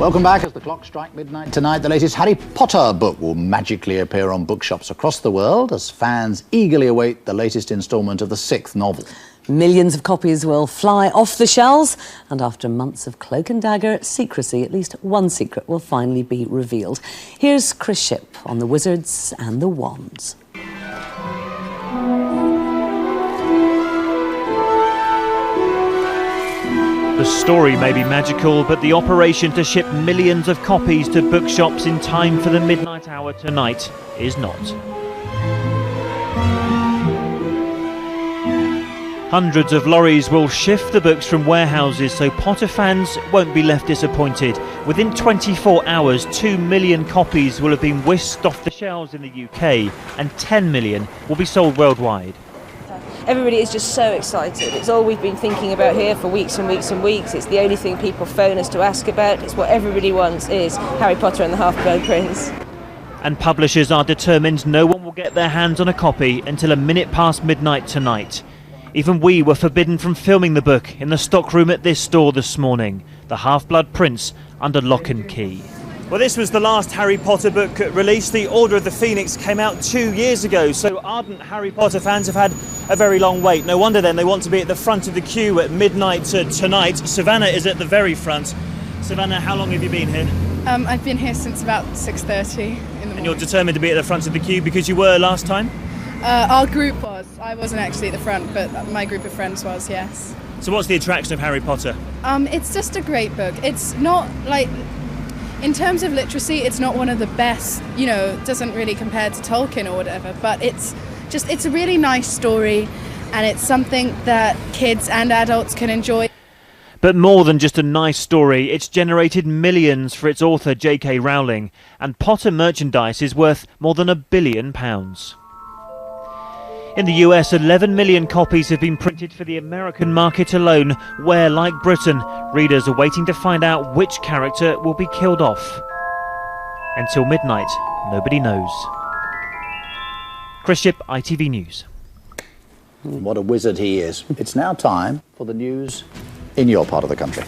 Welcome back. As the clock strikes midnight tonight, the latest Harry Potter book will magically appear on bookshops across the world as fans eagerly await the latest instalment of the 6th novel. Millions of copies will fly off the shelves, and after months of cloak and dagger secrecy, at least one secret will finally be revealed. Here's Chris Shipp on the Wizards and the Wands. The story may be magical, but the operation to ship millions of copies to bookshops in time for the midnight hour tonight is not. Hundreds of lorries will shift the books from warehouses so Potter fans won't be left disappointed. Within 24 hours, 2 million copies will have been whisked off the shelves in the UK and 10 million will be sold worldwide. Everybody is just so excited. It's all we've been thinking about here for weeks and weeks and weeks. It's the only thing people phone us to ask about. It's what everybody wants is Harry Potter and the Half-Blood Prince. And publishers are determined no one will get their hands on a copy until a minute past midnight tonight. Even we were forbidden from filming the book in the stockroom at this store this morning, The Half-Blood Prince under lock and key. Well, this was the last Harry Potter book released. The Order of the Phoenix came out 2 years ago, so ardent Harry Potter fans have had a very long wait. No wonder then they want to be at the front of the queue at midnight tonight. Savannah is at the very front. Savannah, how long have you been here? I've been here since about 6:30 in the morning. And you're determined to be at the front of the queue because you were last time? Our group was. I wasn't actually at the front, but my group of friends was, yes. So what's the attraction of Harry Potter? It's just a great book. It's not like, in terms of literacy, it's not one of the best, you know, doesn't really compare to Tolkien or whatever, but it's a really nice story and it's something that kids and adults can enjoy. But more than just a nice story, it's generated millions for its author J.K. Rowling, and Potter merchandise is worth more than £1 billion. In the US, 11 million copies have been printed for the American market alone, where, like Britain, readers are waiting to find out which character will be killed off. Until midnight, nobody knows. Chris Shipp, ITV News. What a wizard he is. It's now time for the news in your part of the country.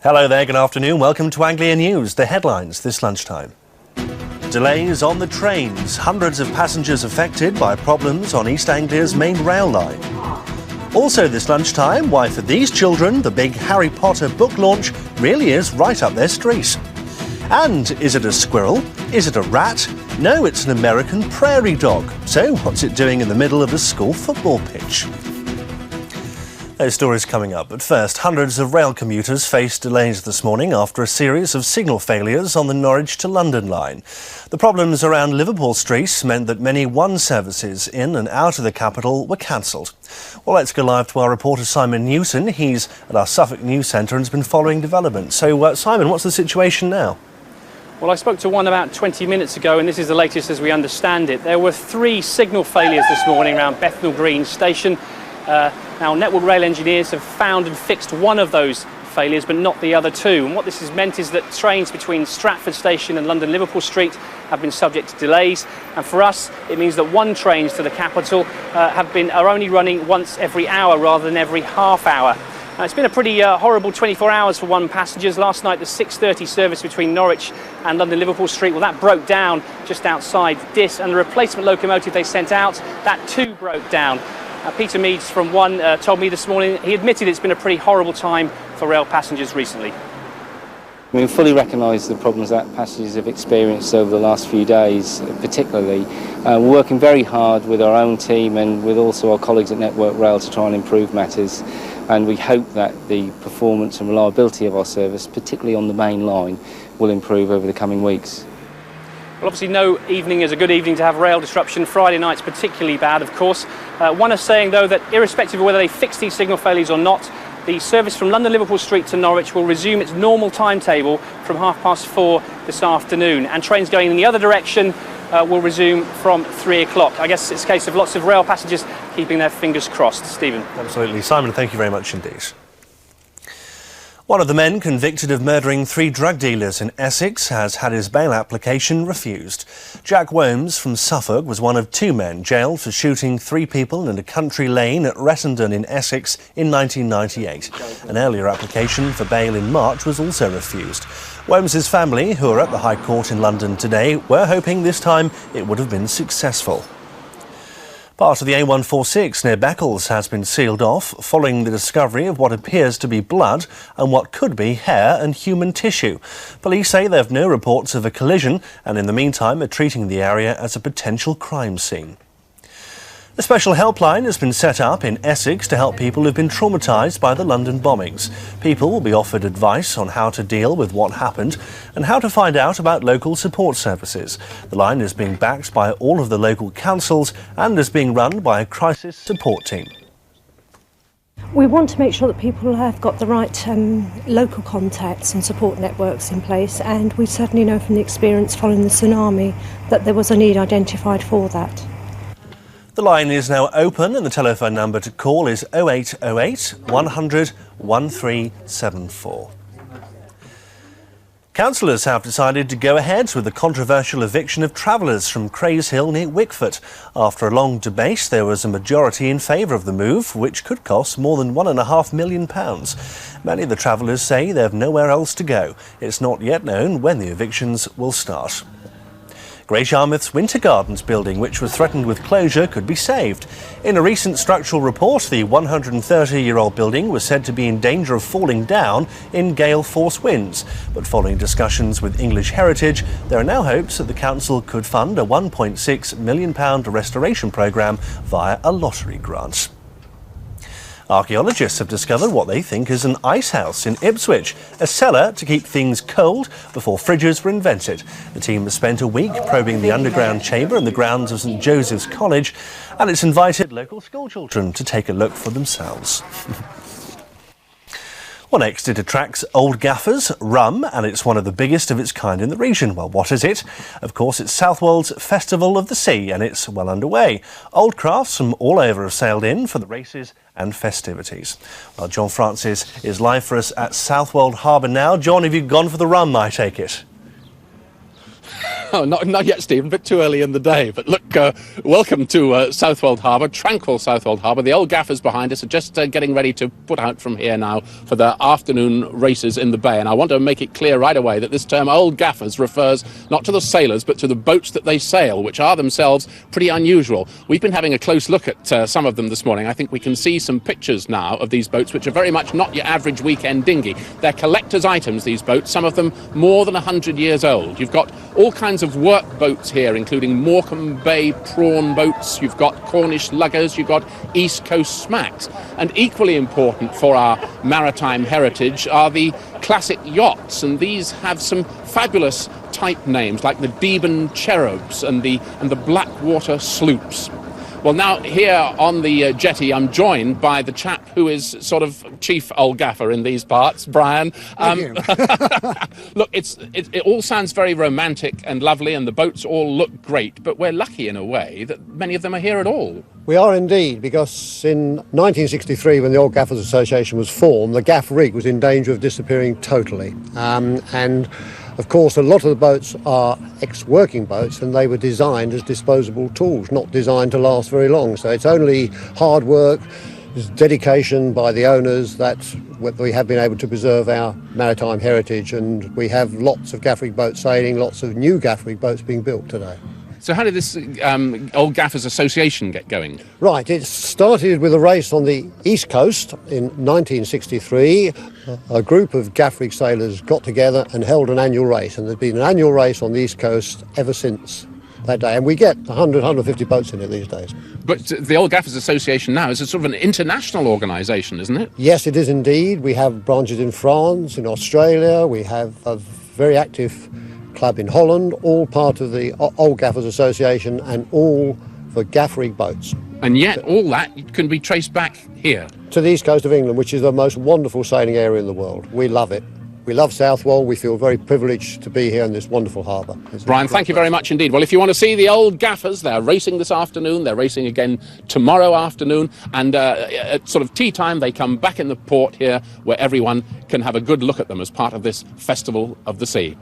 Hello there, good afternoon. Welcome to Anglia News. The headlines this lunchtime. Delays on the trains. Hundreds of passengers affected by problems on East Anglia's main rail line. Also this lunchtime, why for these children the big Harry Potter book launch really is right up their street. And is it a squirrel? Is it a rat? No, it's an American prairie dog. So what's it doing in the middle of a school football pitch? Those stories coming up, but first, hundreds of rail commuters faced delays this morning after a series of signal failures on the Norwich to London line. The problems around Liverpool Street meant that many one services in and out of the capital were cancelled. Well, let's go live to our reporter Simon Newson. He's at our Suffolk News Centre and has been following developments. So, Simon, what's the situation now? Well, I spoke to one about 20 minutes ago, and this is the latest as we understand it. There were 3 signal failures this morning around Bethnal Green Station. Now, Network Rail engineers have found and fixed one of those failures, but not the other 2. And what this has meant is that trains between Stratford Station and London Liverpool Street have been subject to delays. And for us, it means that 1 trains to the capital are only running once every hour rather than every half hour. It's been a pretty horrible 24 hours for one passengers. Last night, the 6:30 service between Norwich and London Liverpool Street, well, that broke down just outside Diss, and the replacement locomotive they sent out, that too broke down. Peter Meads from One told me this morning he admitted it's been a pretty horrible time for rail passengers recently. We fully recognise the problems that passengers have experienced over the last few days, particularly. We're working very hard with our own team and with also our colleagues at Network Rail to try and improve matters, and we hope that the performance and reliability of our service, particularly on the main line, will improve over the coming weeks. Well, obviously no evening is a good evening to have rail disruption. Friday night's particularly bad, of course. One is saying, though, that irrespective of whether they fix these signal failures or not, the service from London Liverpool Street to Norwich will resume its normal timetable from 4:30 this afternoon, and trains going in the other direction will resume from 3 o'clock. I guess it's a case of lots of rail passengers keeping their fingers crossed. Stephen. Absolutely. Simon, thank you very much indeed. One of the men convicted of murdering 3 drug dealers in Essex has had his bail application refused. Jack Worms from Suffolk was one of 2 men jailed for shooting 3 people in a country lane at Ressendon in Essex in 1998. An earlier application for bail in March was also refused. Worms's family, who are at the High Court in London today, were hoping this time it would have been successful. Part of the A146 near Beccles has been sealed off following the discovery of what appears to be blood and what could be hair and human tissue. Police say they have no reports of a collision and in the meantime are treating the area as a potential crime scene. A special helpline has been set up in Essex to help people who've been traumatised by the London bombings. People will be offered advice on how to deal with what happened and how to find out about local support services. The line is being backed by all of the local councils and is being run by a crisis support team. We want to make sure that people have got the right local contacts and support networks in place, and we certainly know from the experience following the tsunami that there was a need identified for that. The line is now open and the telephone number to call is 0808 100 1374. Councillors have decided to go ahead with the controversial eviction of travellers from Crays Hill near Wickford. After a long debate, there was a majority in favour of the move, which could cost more than £1.5 million. Many of the travellers say they have nowhere else to go. It's not yet known when the evictions will start. Great Yarmouth's Winter Gardens building, which was threatened with closure, could be saved. In a recent structural report, the 130-year-old building was said to be in danger of falling down in gale force winds. But following discussions with English Heritage, there are now hopes that the council could fund a £1.6 million restoration programme via a lottery grant. Archaeologists have discovered what they think is an ice house in Ipswich, a cellar to keep things cold before fridges were invented. The team has spent a week probing the underground chamber in the grounds of St Joseph's College, and it's invited local schoolchildren to take a look for themselves. Well, next it attracts old gaffers, rum, and it's one of the biggest of its kind in the region. Well, what is it? Of course, it's Southwold's Festival of the Sea, and it's well underway. Old crafts from all over have sailed in for the races and festivities. Well, John Francis is live for us at Southwold Harbour now. John, have you gone for the rum, I take it? Oh, not yet, Stephen, a bit too early in the day. But look, welcome to Southwold Harbour, tranquil Southwold Harbour. The old gaffers behind us are just getting ready to put out from here now for the afternoon races in the bay. And I want to make it clear right away that this term old gaffers refers not to the sailors, but to the boats that they sail, which are themselves pretty unusual. We've been having a close look at some of them this morning. I think we can see some pictures now of these boats, which are very much not your average weekend dinghy. They're collector's items, these boats, some of them more than 100 years old. You've got all kinds of work boats here, including Morecambe Bay prawn boats, you've got Cornish luggers, you've got East Coast smacks. And equally important for our maritime heritage are the classic yachts, and these have some fabulous type names like the Deben Cherubs and the Blackwater sloops. Well, now here on the jetty, I'm joined by the chap who is sort of chief old gaffer in these parts, Brian. Look, it all sounds very romantic and lovely, and the boats all look great, but we're lucky in a way that many of them are here at all. We are indeed, because in 1963, when the Old Gaffers Association was formed, the gaff rig was in danger of disappearing totally. And of course, a lot of the boats are ex-working boats, and they were designed as disposable tools, not designed to last very long. So it's only hard work, there's dedication by the owners that we have been able to preserve our maritime heritage, and we have lots of gaff rig boats sailing, lots of new gaff rig boats being built today. So how did this Old Gaffers Association get going? Right, it started with a race on the East Coast in 1963. A group of gaff rig sailors got together and held an annual race, and there's been an annual race on the East Coast ever since that day, and we get 100, 150 boats in it these days. But the Old Gaffers Association now is a sort of an international organisation, isn't it? Yes, it is indeed. We have branches in France, in Australia, we have a very active club in Holland, all part of the Old Gaffers Association and all for gaff rig boats. And yet all that can be traced back here. To the east coast of England, which is the most wonderful sailing area in the world. We love it. We love Southwold. We feel very privileged to be here in this wonderful harbour. Brian, thank you very much indeed. Well, if you want to see the old gaffers, they're racing this afternoon, they're racing again tomorrow afternoon, and at sort of tea time they come back in the port here where everyone can have a good look at them as part of this Festival of the Sea.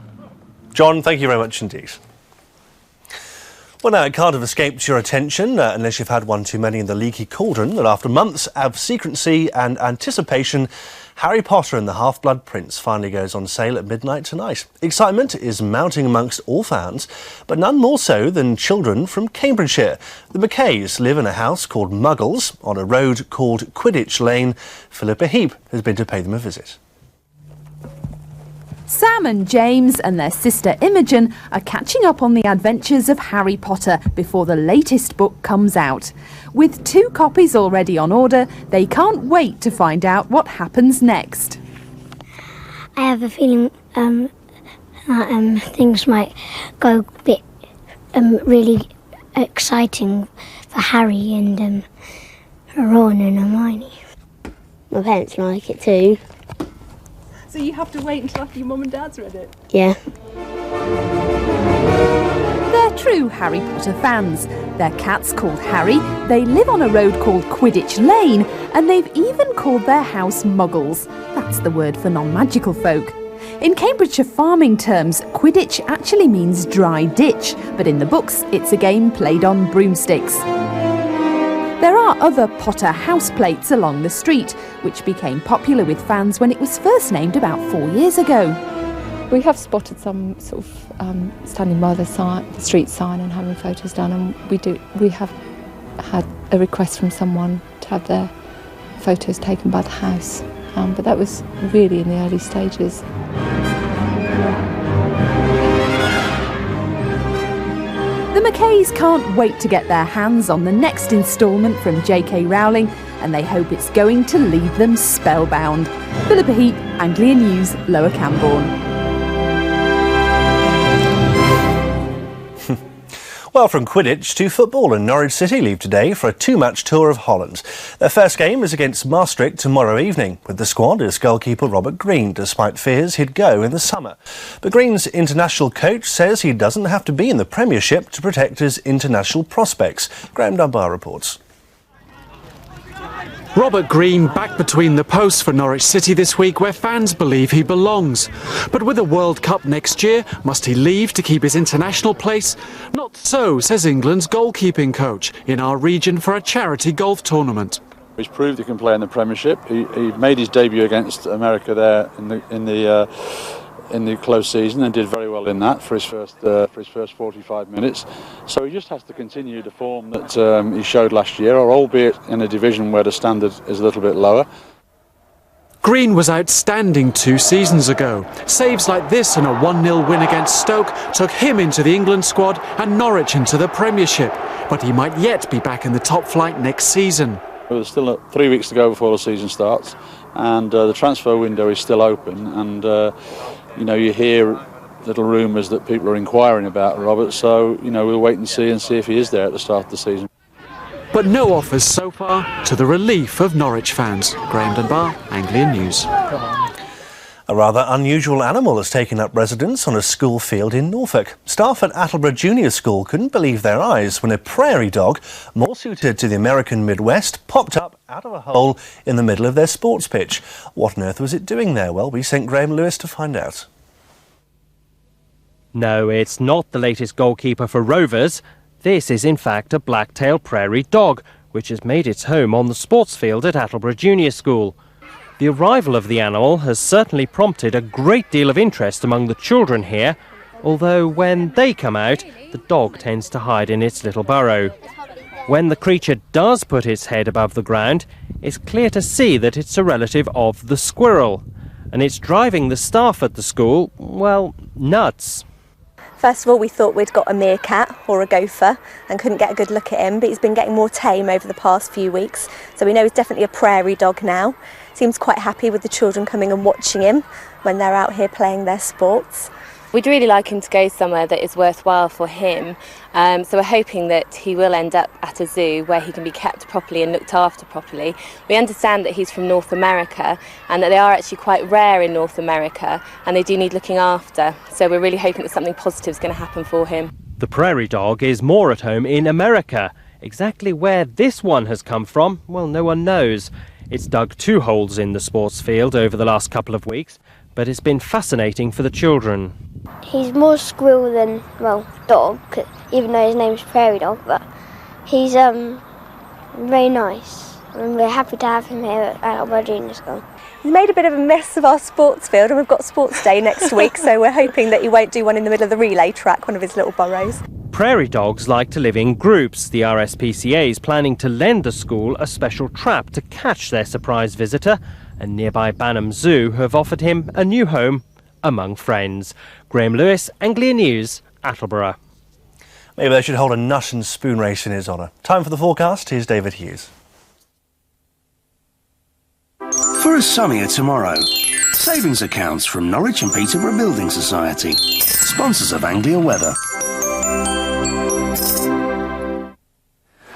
John, thank you very much indeed. Well, now, it can't have escaped your attention, unless you've had one too many in the leaky cauldron, that after months of secrecy and anticipation, Harry Potter and the Half-Blood Prince finally goes on sale at midnight tonight. Excitement is mounting amongst all fans, but none more so than children from Cambridgeshire. The Mackays live in a house called Muggles on a road called Quidditch Lane. Philippa Heap has been to pay them a visit. Sam and James and their sister Imogen are catching up on the adventures of Harry Potter before the latest book comes out. With 2 copies already on order, they can't wait to find out what happens next. I have a feeling that things might go a bit really exciting for Harry and Ron and Hermione. My parents like it too. So you have to wait until after your mum and dad's read it? Yeah. They're true Harry Potter fans. Their cat's called Harry, they live on a road called Quidditch Lane, and they've even called their house Muggles. That's the word for non-magical folk. In Cambridgeshire farming terms, Quidditch actually means dry ditch, but in the books it's a game played on broomsticks. There are other Potter houseplates along the street, which became popular with fans when it was first named about 4 years ago. We have spotted some sort of standing by the street sign and having photos done, and we have had a request from someone to have their photos taken by the house, but that was really in the early stages. The Mackays can't wait to get their hands on the next instalment from J.K. Rowling, and they hope it's going to leave them spellbound. Philippa Heap, Anglia News, Lower Camborne. Well, from Quidditch to football, and Norwich City leave today for a 2-match tour of Holland. Their first game is against Maastricht tomorrow evening. With the squad is goalkeeper Robert Green, despite fears he'd go in the summer. But Green's international coach says he doesn't have to be in the Premiership to protect his international prospects. Graham Dunbar reports. Robert Green back between the posts for Norwich City this week, where fans believe he belongs. But with a World Cup next year, must he leave to keep his international place? Not so, says England's goalkeeping coach, in our region for a charity golf tournament. He's proved he can play in the Premiership. He made his debut against America there in the close season and did very well in that for his first 45 minutes. So he just has to continue the form that he showed last year, or albeit in a division where the standard is a little bit lower. Green was outstanding 2 seasons ago. Saves like this and a 1-0 win against Stoke took him into the England squad and Norwich into the Premiership. But he might yet be back in the top flight next season. There's still 3 weeks to go before the season starts, and the transfer window is still open, and you hear little rumours that people are inquiring about Robert, so we'll wait and see if he is there at the start of the season. But no offers so far, to the relief of Norwich fans. Graham Dunbar, Anglia News. A rather unusual animal has taken up residence on a school field in Norfolk. Staff at Attleborough Junior School couldn't believe their eyes when a prairie dog, more suited to the American Midwest, popped up out of a hole in the middle of their sports pitch. What on earth was it doing there? Well, we sent Graham Lewis to find out. No, it's not the latest goalkeeper for Rovers. This is in fact a black-tailed prairie dog, which has made its home on the sports field at Attleborough Junior School. The arrival of the animal has certainly prompted a great deal of interest among the children here, although when they come out, the dog tends to hide in its little burrow. When the creature does put its head above the ground, it's clear to see that it's a relative of the squirrel, and it's driving the staff at the school, well, nuts. First of all, we thought we'd got a meerkat or a gopher and couldn't get a good look at him, but he's been getting more tame over the past few weeks, so we know he's definitely a prairie dog now. Seems quite happy with the children coming and watching him when they're out here playing their sports. We'd really like him to go somewhere that is worthwhile for him, so we're hoping that he will end up at a zoo where he can be kept properly and looked after properly. We understand that he's from North America and that they are actually quite rare in North America and they do need looking after, so we're really hoping that something positive is going to happen for him. The prairie dog is more at home in America. Exactly where this one has come from, well, no one knows. It's dug 2 holes in the sports field over the last couple of weeks, but it's been fascinating for the children. He's more squirrel than, well, dog, even though his name's Prairie Dog, but he's very nice. And we're happy to have him here at our junior school. He's made a bit of a mess of our sports field, and we've got sports day next week, so we're hoping that he won't do one in the middle of the relay track, one of his little burrows. Prairie dogs like to live in groups. The RSPCA is planning to lend the school a special trap to catch their surprise visitor, and nearby Banham Zoo have offered him a new home among friends. Graham Lewis, Anglia News, Attleborough. Maybe they should hold a nut and spoon race in his honour. Time for the forecast. Here's David Hughes. For a sunnier tomorrow, savings accounts from Norwich and Peterborough Building Society, sponsors of Anglia Weather.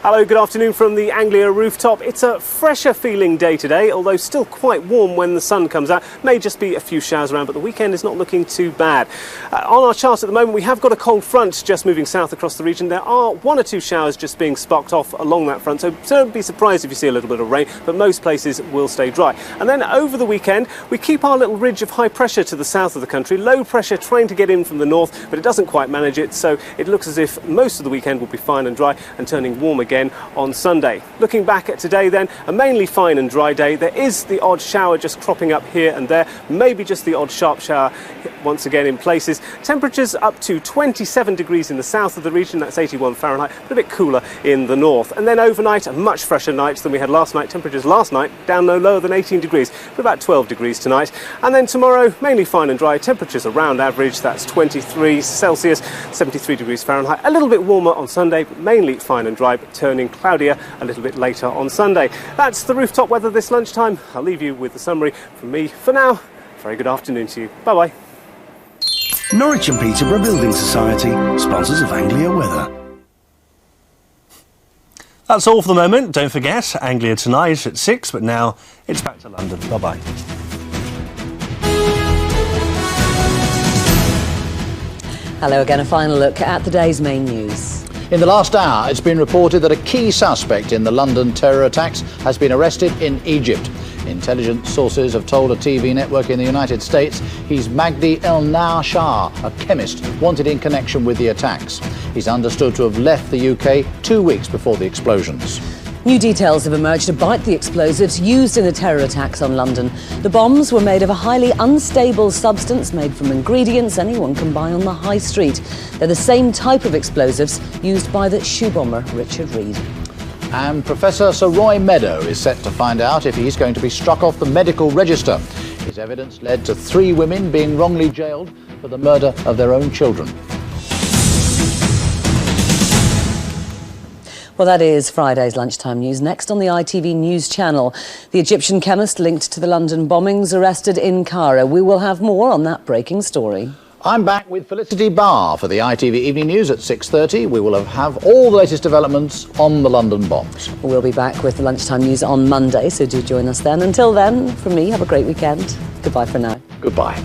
Hello, good afternoon from the Anglia rooftop. It's a fresher feeling day today, although still quite warm when the sun comes out. May just be a few showers around, but the weekend is not looking too bad. On our chart at the moment, we have got a cold front just moving south across the region. There are 1 or 2 showers just being sparked off along that front, so don't be surprised if you see a little bit of rain, but most places will stay dry. And then over the weekend, we keep our little ridge of high pressure to the south of the country, low pressure trying to get in from the north, but it doesn't quite manage it, so it looks as if most of the weekend will be fine and dry and turning warm again on Sunday. Looking back at today then, a mainly fine and dry day. There is the odd shower just cropping up here and there, maybe just the odd sharp shower once again in places. Temperatures up to 27 degrees in the south of the region, that's 81 Fahrenheit, but a bit cooler in the north. And then overnight, a much fresher night than we had last night. Temperatures last night down no lower than 18 degrees, but about 12 degrees tonight. And then tomorrow, mainly fine and dry, temperatures around average, that's 23 Celsius, 73 degrees Fahrenheit. A little bit warmer on Sunday, but mainly fine and dry, but turning cloudier a little bit later on Sunday. That's the rooftop weather this lunchtime. I'll leave you with the summary from me for now. Very good afternoon to you. Bye-bye. Norwich and Peterborough Building Society, sponsors of Anglia Weather. That's all for the moment. Don't forget, Anglia tonight at 6, but now it's back to London. Bye-bye. Hello again, a final look at the day's main news. In the last hour, it's been reported that a key suspect in the London terror attacks has been arrested in Egypt. Intelligence sources have told a TV network in the United States he's Magdi El Nawshar, a chemist wanted in connection with the attacks. He's understood to have left the UK 2 weeks before the explosions. New details have emerged about the explosives used in the terror attacks on London. The bombs were made of a highly unstable substance made from ingredients anyone can buy on the high street. They're the same type of explosives used by the shoe bomber Richard Reed. And Professor Sir Roy Meadow is set to find out if he's going to be struck off the medical register. His evidence led to 3 women being wrongly jailed for the murder of their own children. Well, that is Friday's Lunchtime News. Next on the ITV News channel, the Egyptian chemist linked to the London bombings arrested in Cairo. We will have more on that breaking story. I'm back with Felicity Barr for the ITV Evening News at 6:30. We will have all the latest developments on the London bombs. We'll be back with the Lunchtime News on Monday, so do join us then. Until then, from me, have a great weekend. Goodbye for now. Goodbye.